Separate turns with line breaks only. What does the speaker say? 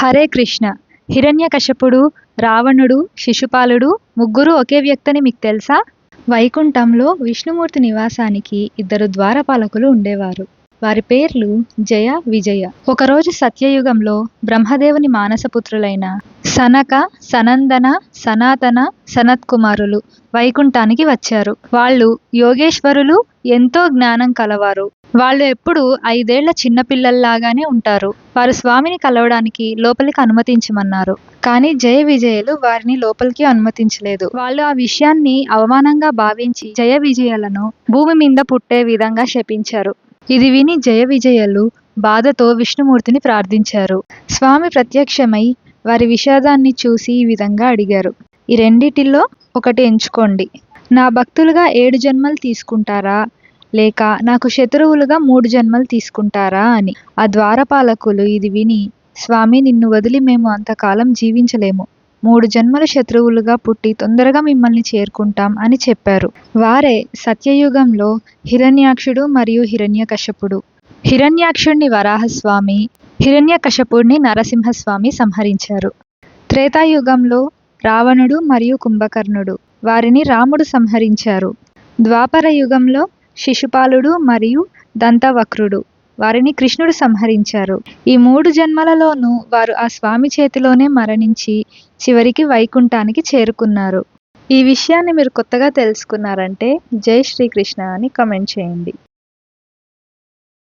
హరే కృష్ణ. హిరణ్యకశపుడు, రావణుడు, శిశుపాలుడు ముగ్గురు ఒకే వ్యక్తని మీకు తెలుసా? వైకుంఠంలో విష్ణుమూర్తి నివాసానికి ఇద్దరు ద్వారపాలకులు ఉండేవారు. వారి పేర్లు జయ, విజయ. ఒకరోజు సత్యయుగంలో బ్రహ్మదేవుని మానసపుత్రులైన సనక, సనందన, సనాతన, సనత్కుమారులు వైకుంఠానికి వచ్చారు. వాళ్ళు యోగేశ్వరులు, ఎంతో జ్ఞానం కలవారు. వాళ్ళు ఎప్పుడు 5 ఏళ్ల చిన్నపిల్లల్లాగానే ఉంటారు. వారు స్వామిని కలవడానికి లోపలికి అనుమతించమన్నారు. కానీ జయ విజయలు వారిని లోపలికి అనుమతించలేదు. వాళ్ళు ఆ విషయాన్ని అవమానంగా భావించి జయ విజయలను భూమి మీద పుట్టే విధంగా శపించారు. ఇది విని జయ విజయలు బాధతో విష్ణుమూర్తిని ప్రార్థించారు. స్వామి ప్రత్యక్షమై వారి విషాదాన్ని చూసి ఈ విధంగా అడిగారు, ఈ రెండిటిలో ఒకటి ఎంచుకోండి. నా భక్తులుగా 7 జన్మలు తీసుకుంటారా, లేక నాకు శత్రువులుగా 3 జన్మలు తీసుకుంటారా అని. ఆ ద్వారపాలకులు ఇది విని, స్వామి, నిన్ను వదిలి మేము అంతకాలం జీవించలేము. 3 జన్మల శత్రువులుగా పుట్టి తొందరగా మిమ్మల్ని చేరుకుంటాం అని చెప్పారు. వారే సత్యయుగంలో హిరణ్యాక్షుడు మరియు హిరణ్యకశపుడు. హిరణ్యాక్షుడిని వరాహస్వామి, హిరణ్యకశపుడిని నరసింహస్వామి సంహరించారు. త్రేతాయుగంలో రావణుడు మరియు కుంభకర్ణుడు, వారిని రాముడు సంహరించారు. ద్వాపర యుగంలో శిశుపాలుడు మరియు దంతవక్రుడు, వారిని కృష్ణుడు సంహరించారు. ఈ 3 జన్మలలోనూ వారు ఆ స్వామి చేతిలోనే మరణించి చివరికి వైకుంఠానికి చేరుకున్నారు. ఈ విషయాన్ని మీరు కొత్తగా తెలుసుకున్నారంటే జై శ్రీకృష్ణ అని కామెంట్ చేయండి.